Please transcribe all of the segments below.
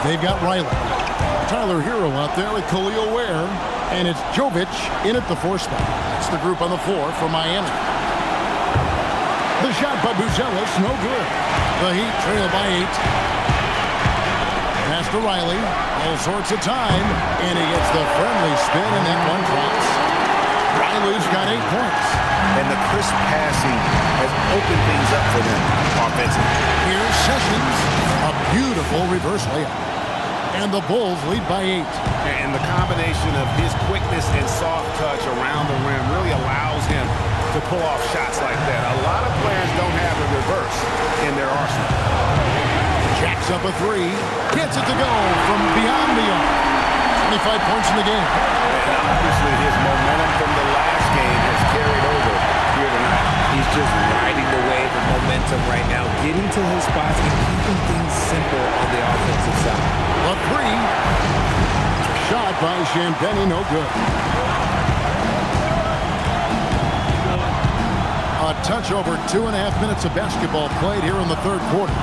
They've got Riley. Tyler Hero out there with Khalil Ware. And it's Jovic in at the 4 spot. That's the group on the floor for Miami. The shot by Buzelis, no good. The Heat trail by 8. Pass to Riley. All sorts of time. And he gets the friendly spin, and that one drops. Riley's got 8 points. And the crisp passing has opened things up for them offensively. Here's Sessions. A beautiful reverse layup. And the Bulls lead by 8. And the combination of his quickness and soft touch around the rim really allows him to pull off shots like that. A lot of players don't have a reverse in their arsenal. Jacks up a 3. Gets it to go from beyond the arc. 25 points in the game. And obviously his momentum from the last game has carried over here tonight. He's just riding the wave of momentum right now, getting to his spots and keeping things simple on the offensive side. A 3. Shot by Champagnie, no good. A touch over 2.5 minutes of basketball played here in the 3rd quarter.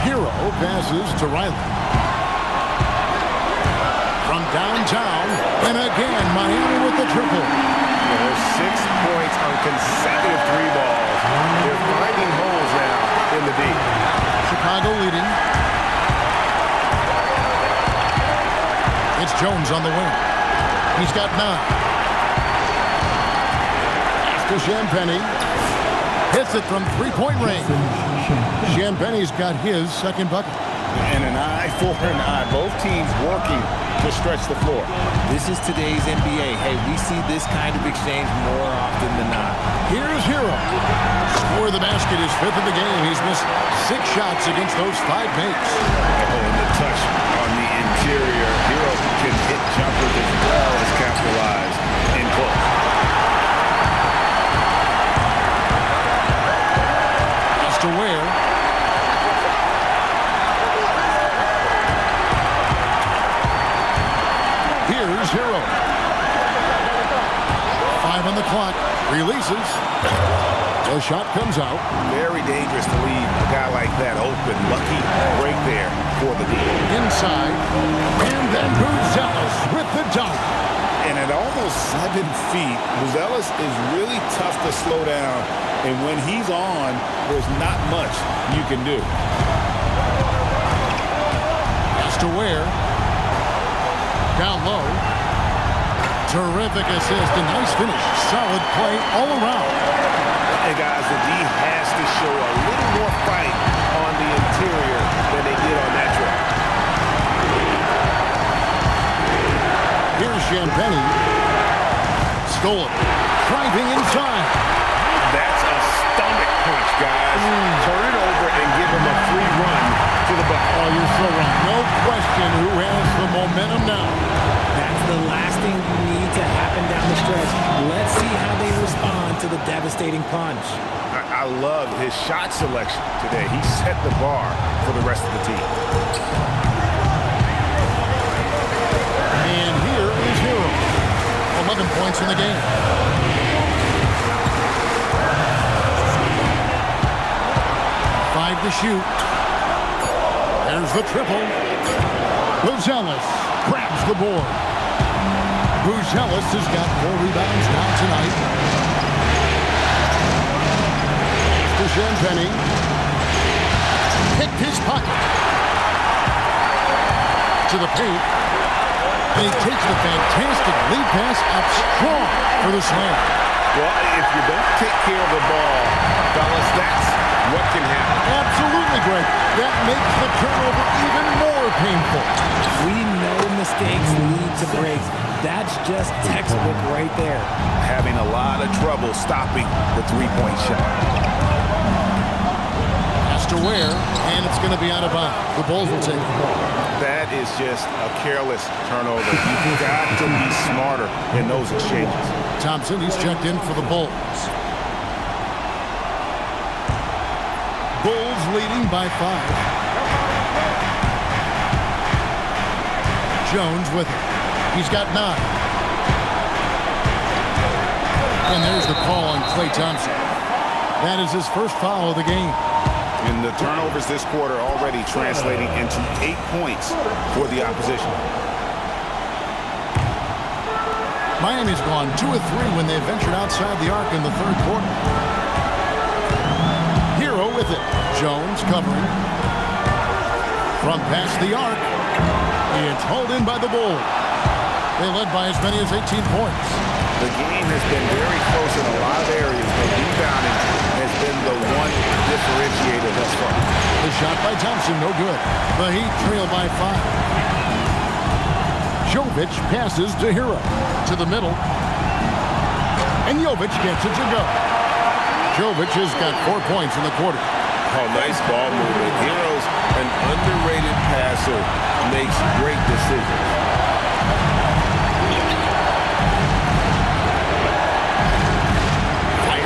Hero passes to Riley. From downtown, and again, Miami with the triple. There's 6 points on consecutive 3 balls. They're finding holes now in the deep. Chicago leading. It's Jones on the wing. He's got 9. Pass to Champagnie. Hits it from 3-point range. Champagnie's got his 2nd bucket. And an eye for an eye. Both teams working to stretch the floor. This is today's NBA. Hey, we see this kind of exchange more often than not. Here's Hero. Score the basket, his 5th of the game. He's missed 6 shots against those 5 makes. Oh, and the touch on the interior. Hero can hit jumpers as well as capitalize in close. Pass to Ware. Here's Hero. 5 on the clock. Releases. The shot comes out. Very dangerous to leave a guy like that open. Lucky break there for the deal. Inside. And then Buzelis with the dunk. And at almost 7 feet, Buzelis is really tough to slow down. And when he's on, there's not much you can do. Pass to Ware. Down low. Terrific assist. A nice finish. Solid play all around. And guys, the D has to show a little more fight on the interior than they did on that trip. Here's Champagnie. Stolen. Driving inside. That's a stomach punch, guys. Turn it over and give him a free run to the bucket. Oh, you're so right. No question who has the momentum now. That's the last thing you need to happen down the stretch. Let's see how they respond to the devastating punch. I love his shot selection today. He set the bar for the rest of the team. And here is Hero. 11 points in the game. Five to shoot. There's the triple. Buzelis grabs the board. Buzelis has got 4 rebounds now tonight. To Champagnie. Picked his pocket. To the paint. And he takes the fantastic lead pass up strong for the slam. Well, if you don't take care of the ball, fellas, that's what can happen. Absolutely, Greg. That makes the turnover even more painful. We know mistakes lead to breaks. That's just textbook right there. Having a lot of trouble stopping the 3-point shot. Has to Ware, and it's going to be out of bounds. The Bulls will take it. That is just a careless turnover. You've got to be smarter in those exchanges. Thompson, he's checked in for the Bulls. Bulls leading by 5. Jones with it. He's got 9. And there's the call on Klay Thompson. That is his first foul of the game. And the turnovers this quarter already translating into 8 points for the opposition. Miami's gone 2 of 3 when they ventured outside the arc in the third quarter. Hero with it. Jones covering. From past the arc. It's hauled in by the Bulls. They led by as many as 18 points. The game has been very close in a lot of areas, but rebounding has been the one differentiator thus far. The shot by Thompson, no good. The Heat trail by 5. Jovic passes to Hero. To the middle. And Jovic gets it to go. Jovic has got 4 points in the quarter. Oh, nice ball movement. Hero's an underrated passer. Makes great decisions.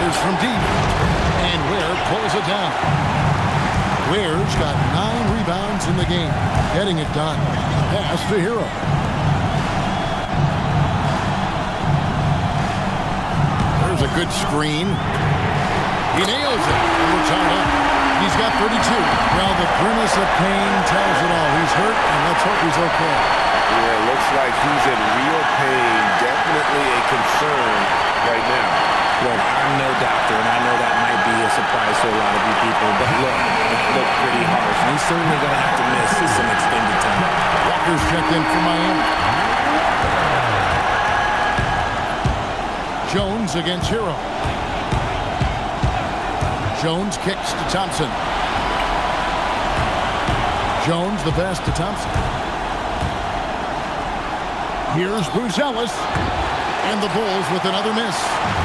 From deep, and Ware pulls it down. Ware's got 9 rebounds in the game, getting it done. Pass to Hero. There's a good screen. He nails it. And we're tied up. He's got 32. Well, the grimace of pain tells it all. He's hurt, and let's hope he's okay. Yeah, it looks like he's in real pain. Definitely a concern right now. Look, I'm no doctor, and I know that might be a surprise to a lot of you people, but look, it looked pretty harsh, and he's certainly going to have to miss some extended time. Walker's checked in for Miami. Jones against Hero. Jones kicks to Thompson. Jones the best to Thompson. Here's Buzelis. And the Bulls with another miss.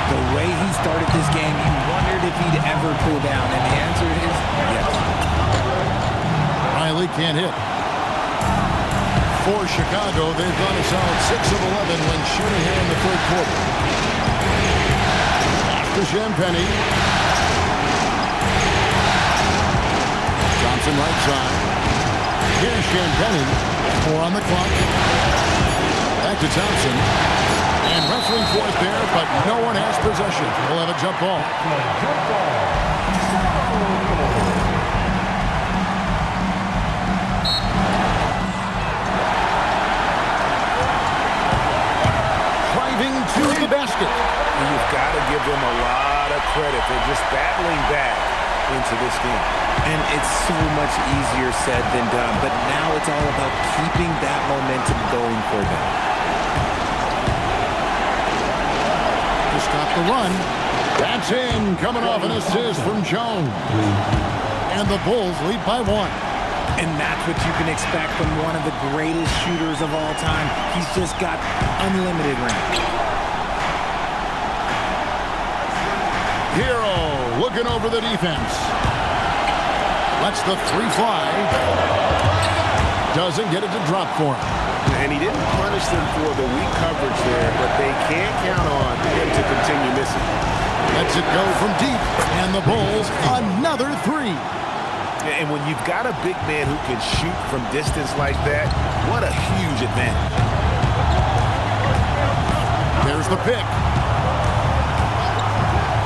The way he started this game, you wondered if he'd ever pull down, and the answer is yes. Riley can't hit. For Chicago, they've gone a solid 6 of 11 when shooting here in the third quarter. After Champagny. Thompson right side. Here's Champagny. 4 on the clock. Back to Thompson. And wrestling for it there, but no one has possession. We'll have a jump ball. Driving to the basket. You've got to give them a lot of credit for just battling back into this game. And it's so much easier said than done, but now it's all about keeping that momentum going for them. To stop the run. That's in. Coming off an assist from Jones. And the Bulls lead by 1. And that's what you can expect from one of the greatest shooters of all time. He's just got unlimited range. Hero looking over the defense. Lets the 3 fly. Doesn't get it to drop for him. And he didn't punish them for the weak coverage there, but they can't count on him to continue missing. Lets it go from deep. And the Bulls, another 3. And when you've got a big man who can shoot from distance like that, what a huge advantage. There's the pick.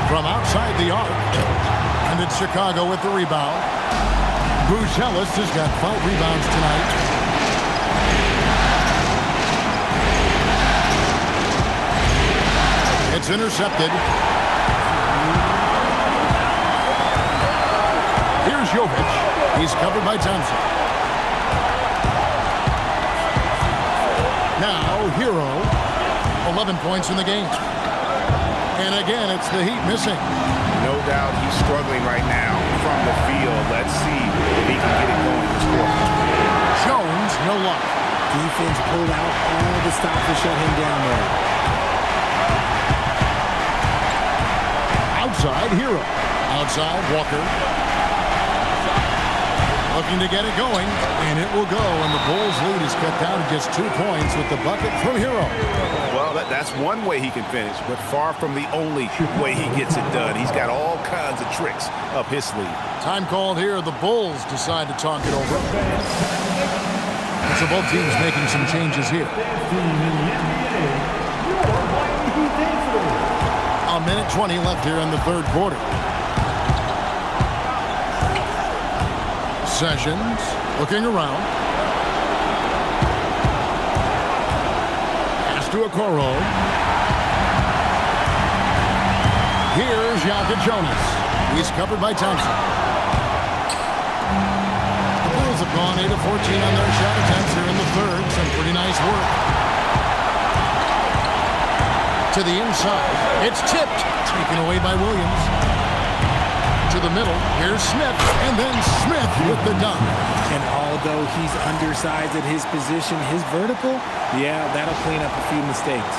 From outside the arc. And it's Chicago with the rebound. Buzelis has got 5 rebounds tonight. It's intercepted. Here's Jovic. He's covered by Thompson. Now, Hero. 11 points in the game. And again, it's the Heat missing. No doubt he's struggling right now from the field. Let's see if he can get it going this quarter. Jones, no luck. Defense pulled out all the stops to shut him down there. Outside, Hero. Outside, Walker. Looking to get it going, and it will go, and the Bulls' lead is cut down to just 2 points with the bucket from Hero. Well, that's one way he can finish, but far from the only way he gets it done. He's got all kinds of tricks up his sleeve. Time called here. The Bulls decide to talk it over. So both teams making some changes here. A minute 20 left here in the third quarter. Sessions looking around. Pass to Okoro. Here's Jonas. He's covered by Thompson. The Bulls have gone 8 of 14 on their shot attempts here in the third. Some pretty nice work. To the inside. It's tipped. Taken away by Williams. To the middle. Here's Smith. And then Smith with the dunk. And although he's undersized at his position, his vertical, yeah, that'll clean up a few mistakes.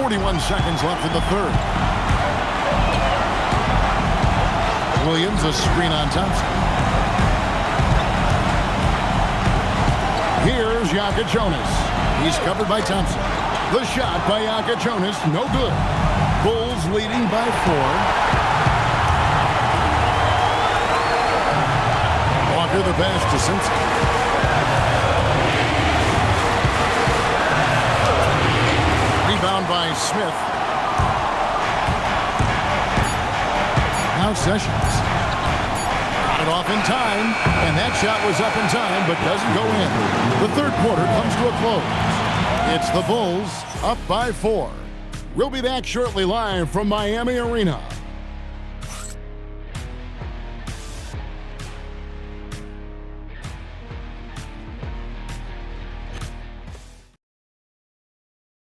41 seconds left in the third. Williams, a screen on Thompson. Here's Jonas. He's covered by Thompson. The shot by Jonas, no good. Bulls leading by 4. Walker the pass to Simcade. Rebound by Smith. Now Sessions. Got it off in time, and that shot was up in time, but doesn't go in. The third quarter comes to a close. It's the Bulls up by 4. We'll be back shortly live from Miami Arena.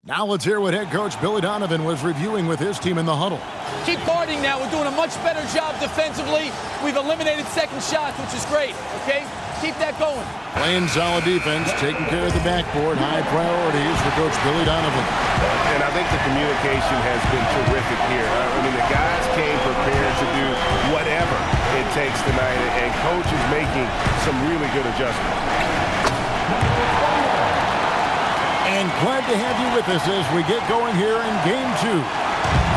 Now let's hear what head coach Billy Donovan was reviewing with his team in the huddle. Keep guarding now. We're doing a much better job defensively. We've eliminated second shots, which is great, okay? Keep that going. Playing solid defense, taking care of the backboard, high priorities for Coach Billy Donovan. And I think the communication has been terrific here. I mean, the guys came prepared to do whatever it takes tonight, and Coach is making some really good adjustments. And glad to have you with us as we get going here in Game 2.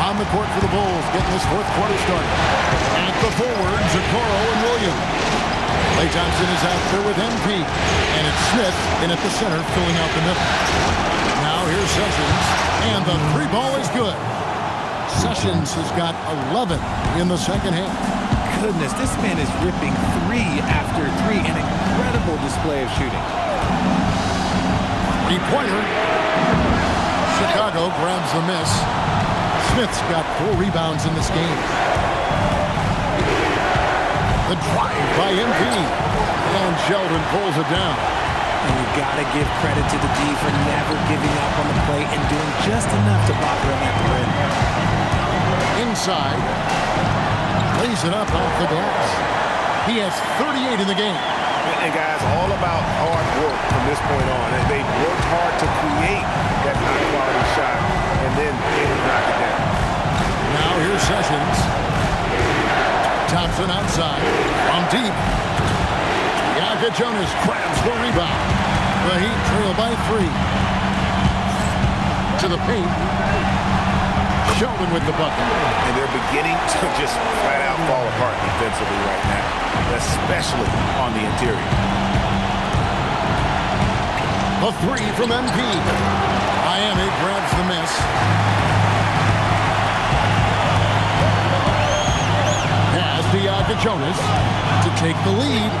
On the court for the Bulls, getting this fourth quarter started. At the forwards, Okoro and Williams. Klay Thompson is out there with MP. And it's Smith in at the center, filling out the middle. Now here's Sessions. And the three ball is good. Sessions has got 11 in the second half. Goodness, this man is ripping 3 after 3. An incredible display of shooting. Three-pointer. Chicago grabs the miss. Smith's got 4 rebounds in this game. The drive by MP. And Sheldon pulls it down. And you got to give credit to the D for never giving up on the plate and doing just enough to bother him at the rim. Inside. Lays it up off the glass. He has 38 in the game. And guys, all about hard work from this point on. And they've worked hard to create that high-quality shot, and then they will knock it down. Now here's Sessions. Thompson outside. From deep. Jonas grabs the rebound. The Heat trail by 3. To the paint. Sheldon with the bucket. And they're beginning to just flat-out fall apart defensively right now, especially on the interior. A 3 from MP. Miami grabs the miss. Pass to Jonas to take the lead.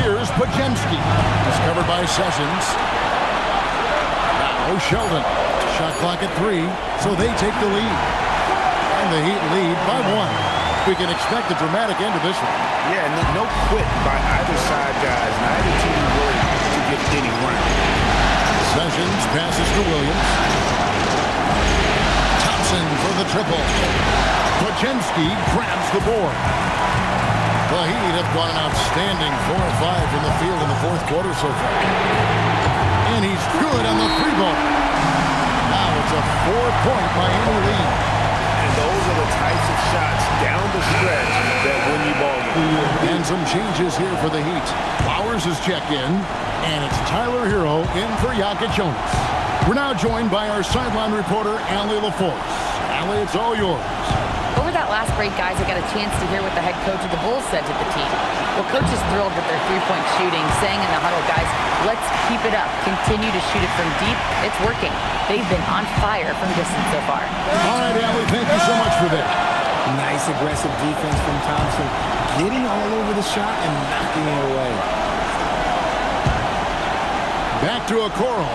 Here's Pajemski. He's covered by Sessions. Now Sheldon. Shot clock at 3, so they take the lead. And the Heat lead by 1. We can expect a dramatic end to this one. Yeah, no quit by either side, guys. Neither team willing to give any run. Sessions passes to Williams. Thompson for the triple. Pajemski grabs the board. The Heat have gone an outstanding 4 of 5 from the field in the fourth quarter so far. And he's good on the 3-ball. Now it's a 4-point Miami lead. And those are the types of shots down the stretch that win you ball games. And some changes here for the Heat. Flowers is checked in, and it's Tyler Hero in for Jonas. We're now joined by our sideline reporter, Allie LaForce. Allie, it's all yours. Over that last break, guys, I got a chance to hear what the head coach of the Bulls said to the team. Well, coach is thrilled with their three-point shooting, saying in the huddle, guys, let's keep it up. Continue to shoot it from deep. It's working. They've been on fire from distance so far. All right, Allie, thank you so much for that. Nice Nice aggressive defense from Thompson, getting all over the shot and knocking it away. Back to Okoro.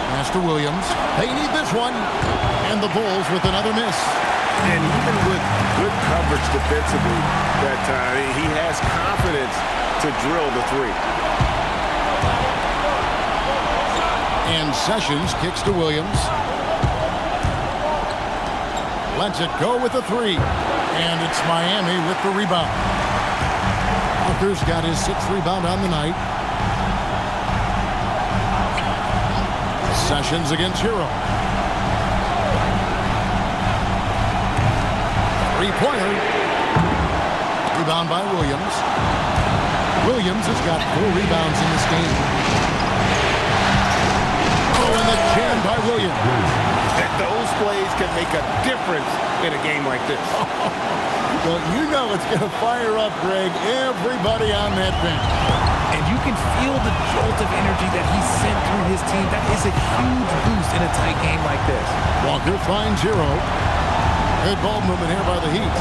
Pass to Williams. They need this one. And the Bulls with another miss. And even with good coverage defensively that time, he has confidence to drill the three. And Sessions kicks to Williams. Lets it go with a three. And it's Miami with the rebound. Walker's got his 6th rebound on the night. Sessions against Hero. Three-pointer. Rebound by Williams. Williams has got 4 rebounds in this game. Oh, and the jam by Williams. And those plays can make a difference in a game like this. Well, you know it's going to fire up, Greg, everybody on that bench. And you can feel the jolt of energy that he sent through his team. That is a huge boost in a tight game like this. Walker finds Hero. Good ball movement here by the Heat.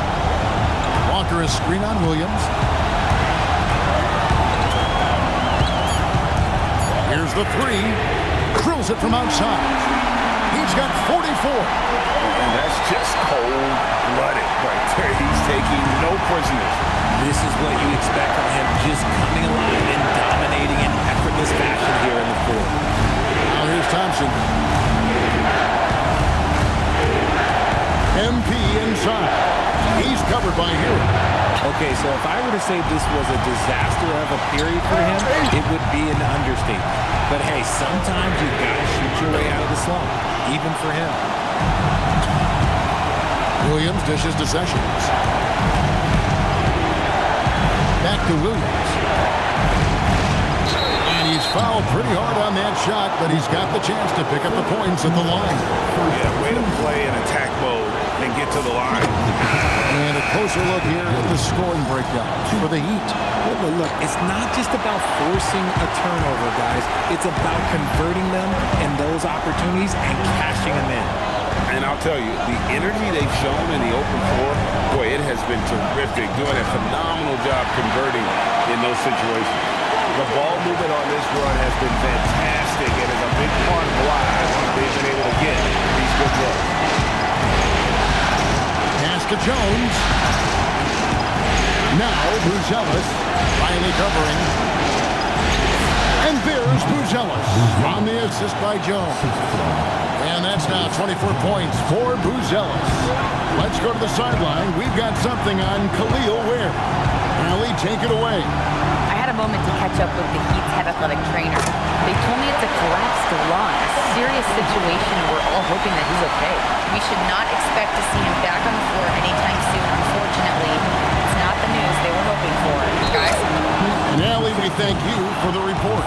Walker is screen on Williams. Here's the three. Drills it from outside. He's got 44. And that's just cold-blooded right there. He's taking no prisoners. This is what you expect from him, just coming alive and dominating in effortless fashion here in the fourth. Now here's Thompson. MP inside. He's covered by Hero. Okay, so if I were to say this was a disaster of a period for him, it would be an understatement. But hey, sometimes you gotta shoot your way out of the slump, even for him. Williams dishes to Sessions. Back to Williams. And he's fouled pretty hard on that shot, but he's got the chance to pick up the points at the line. Yeah, way to play in attack mode and get to the line. And a closer look here at the scoring breakdown for the Heat. But look, it's not just about forcing a turnover, guys. It's about converting them in those opportunities and cashing them in. And I'll tell you, the energy they've shown in the open floor, boy, it has been terrific. Doing a phenomenal job converting in those situations. The ball movement on this run has been fantastic and is a big part of why they've been able to get these good looks. Pass to Jones. Now Buzelis finally covering. And there's Buzelis on the assist by Jones. And that's now 24 points for Buzelis. Let's go to the sideline. We've got something on Khalil Ware. Gali, take it away. I had a moment to catch up with the Heat's head athletic trainer. They told me it's a collapsed lung, a serious situation, and we're all hoping that he's okay. We should not expect to see him back on the floor anytime soon, unfortunately. It's not the news they were hoping for. Guys? And Gali, we thank you for the report.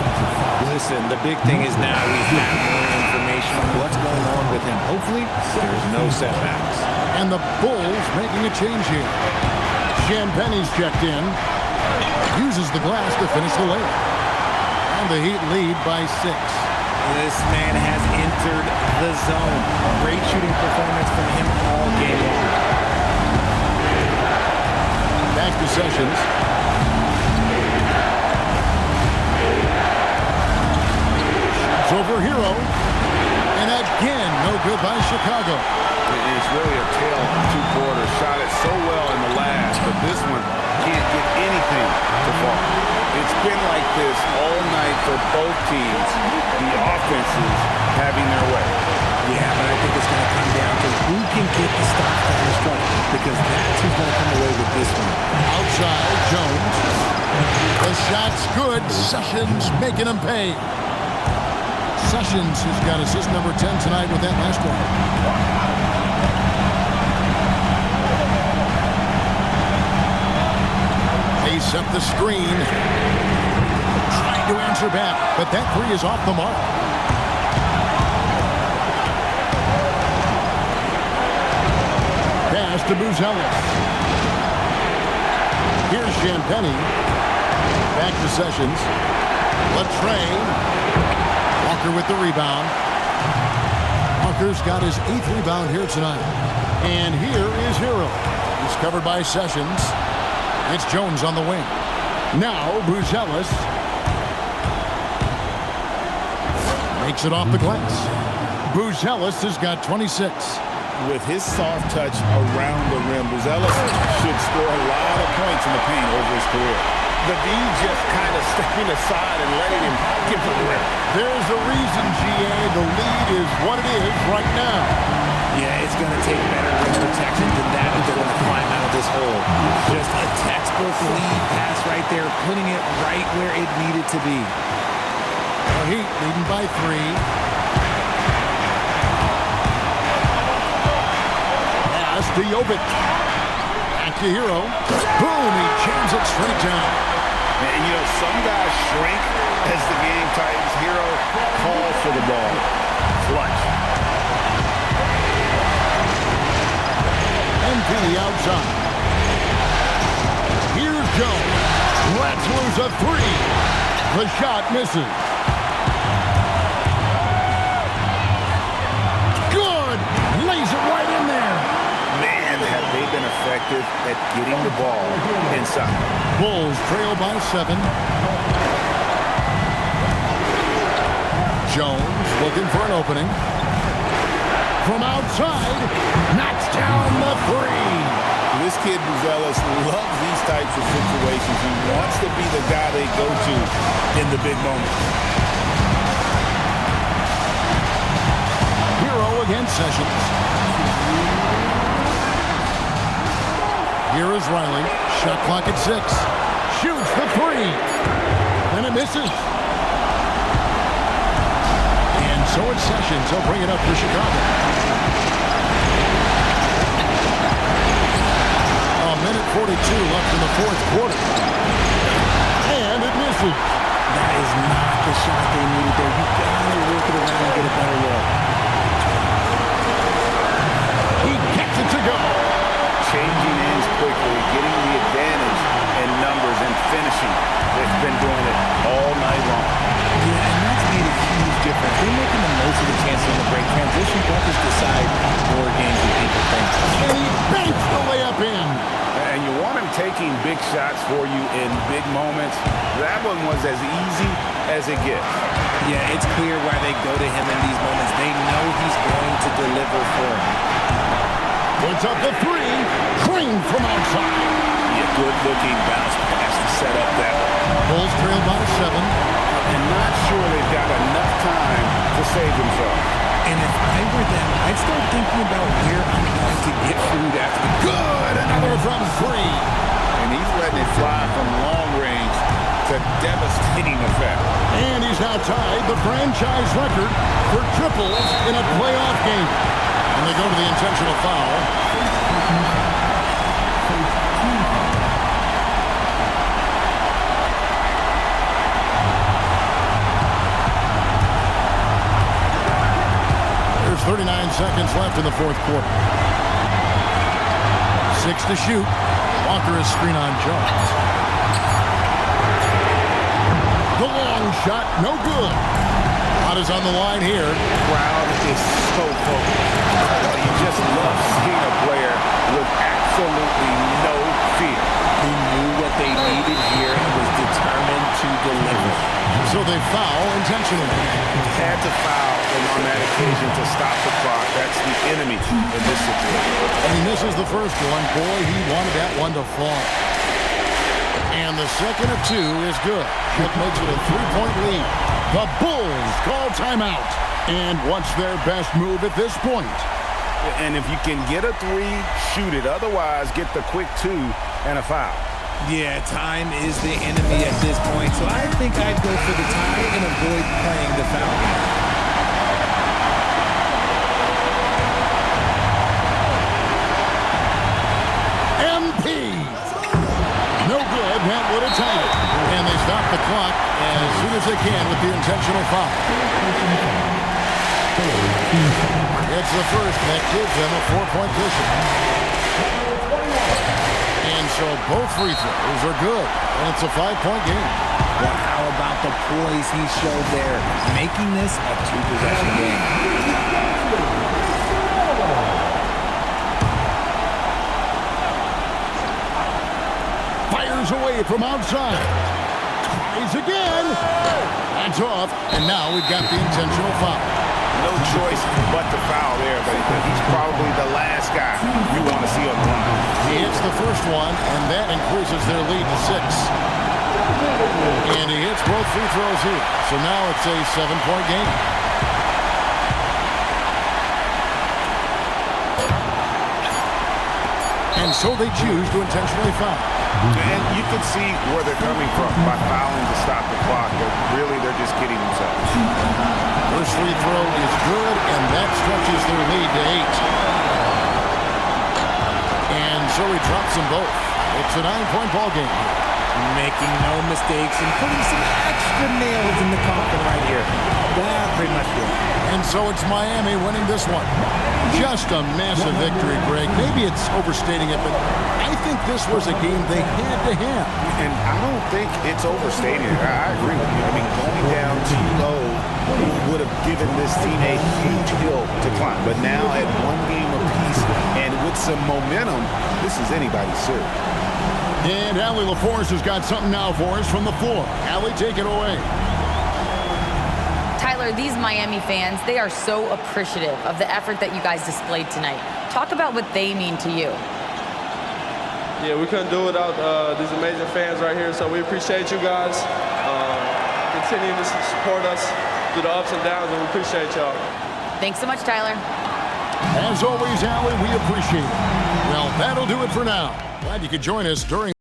Listen, the big thing is now we have more information on what's going on with him. Hopefully, there's no setbacks. And the Bulls making a change here. Champagne's checked in. Uses the glass to finish the layup. And the Heat lead by 6. This man has entered the zone. Great shooting performance from him all game long. Back to Sessions. Shoots over Hero. And again, no good by Chicago. It's really a tale of 2 quarters. Shot it so well in the last, but this one can't get anything to fall. It's been like this all night for both teams. The offenses having their way. Yeah, but I think it's going to come down to who can get the stop down the stretch, because that's who's going to come away with this one. Outside, Jones. The shot's good. Sessions making him pay. Sessions has got assist number 10 tonight with that last one. They set the screen. Trying to answer back, but that three is off the mark. Pass to Buzelis. Here's Champagnie. Back to Sessions. Latrey. Walker with the rebound. Walker's got his 8th rebound here tonight. And here is Hero. He's covered by Sessions. It's Jones on the wing. Now Buzelis makes it off the glass. Buzelis has got 26. With his soft touch around the rim, Buzelis should score a lot of points in the paint over his career. The V just kind of stepping aside and letting him get to the rim. There's a reason, GA. The lead is what it is right now. Yeah, it's going to take better rim protection than that if they're going to climb out of this hole. Just a textbook lead pass right there, putting it right where it needed to be. The Heat leading by 3. Pass to Jovic. Back to Hero. Boom, he jams it straight down. And, you know, some guys shrink as the game tightens. Hero calls for the ball. Clutch. MP outside. Here's Jones. Let's lose a 3. The shot misses. Good. Lays it right in there. Man, have they been effective at getting the ball inside. Bulls trail by 7. Jones looking for an opening. From outside, knocks down the 3. This kid, Buzelis, loves these types of situations. He wants to be the guy they go to in the big moment. Hero against Sessions. Here is Riley. Shot clock at 6. Shoots the 3. And it misses. And so it's Sessions. He'll bring it up for Chicago. A minute 42 left in the fourth quarter. And it misses. That is not the shot they needed there. You got to work it around and get a better look. He gets it to go. Changing ends quickly, getting the advantage in numbers and finishing. They've been doing it all night long. Yeah, and that's made a huge difference. They're making the most of the chances on the break. Transition buckets decide more games than people think. And he banks the layup in. And you want him taking big shots for you in big moments. That one was as easy as it gets. Yeah, it's clear why they go to him in these moments. They know he's going to deliver for them. Puts up the 3. Clean from outside. Yeah, good-looking bounce pass to set up that one. Bulls trail by 7. And not sure they've got enough time to save themselves. And if I were them, I'd start thinking about where I'm going to get food after the Good. Another from 3. And he's letting it fly from long range to devastating effect. And he's now tied the franchise record for triples in a playoff game. And they go to the intentional foul. There's 39 seconds left in the fourth quarter. 6 to shoot. Walker is screen on Jones. The long shot, no good. Pot is on the line here. Crowd is so focused. You just love seeing a player with absolutely no fear. He knew what they needed here and was determined to deliver. So they foul intentionally. Had to foul on that occasion to stop the clock. That's the enemy in this situation. And he misses the first one. Boy, he wanted that one to fall. And the second of 2 is good. That makes it a 3-point lead. The Bulls call timeout. And what's their best move at this point? And if you can get a 3, shoot it. Otherwise, get the quick 2 and a foul. Yeah, time is the enemy at this point, so I think I'd go for the tie and avoid playing the foul. MP! No good, that would have tied it. And they stop the clock as soon as they can with the intentional foul. It's the first that gives them a 4-point cushion. And so both free throws are good. And it's a 5-point game. Well, how about the poise he showed there, making this a 2-possession game? Goes away from outside. Tries again. That's off. And now we've got the intentional foul. No choice but to foul there, but he's probably the last guy you want to see on the line. He hits the first one, and that increases their lead to 6. And he hits both free throws here. So now it's a 7-point game. And so they choose to intentionally foul. And you can see where they're coming from by fouling to stop the clock, but really they're just kidding themselves. First free throw is good, and that stretches their lead to 8. And so he drops them both. It's a 9-point ball game. Making no mistakes and putting some extra nails in the coffin right here. That pretty much did. And so it's Miami winning this one. Just a massive victory, Greg. Maybe it's overstating it, but I think this was a game they had to have. And I don't think it's overstating it. I agree with you. I mean, going down too low would have given this team a huge hill to climb. But now at 1 game apiece and with some momentum, this is anybody's series. And Allie LaForce has got something now for us from the floor. Allie, take it away. Tyler, these Miami fans, they are so appreciative of the effort that you guys displayed tonight. Talk about what they mean to you. Yeah, we couldn't do it without these amazing fans right here, so we appreciate you guys. Continuing to support us through the ups and downs, and we appreciate y'all. Thanks so much, Tyler. As always, Allie, we appreciate it. Well, that'll do it for now. Glad you could join us during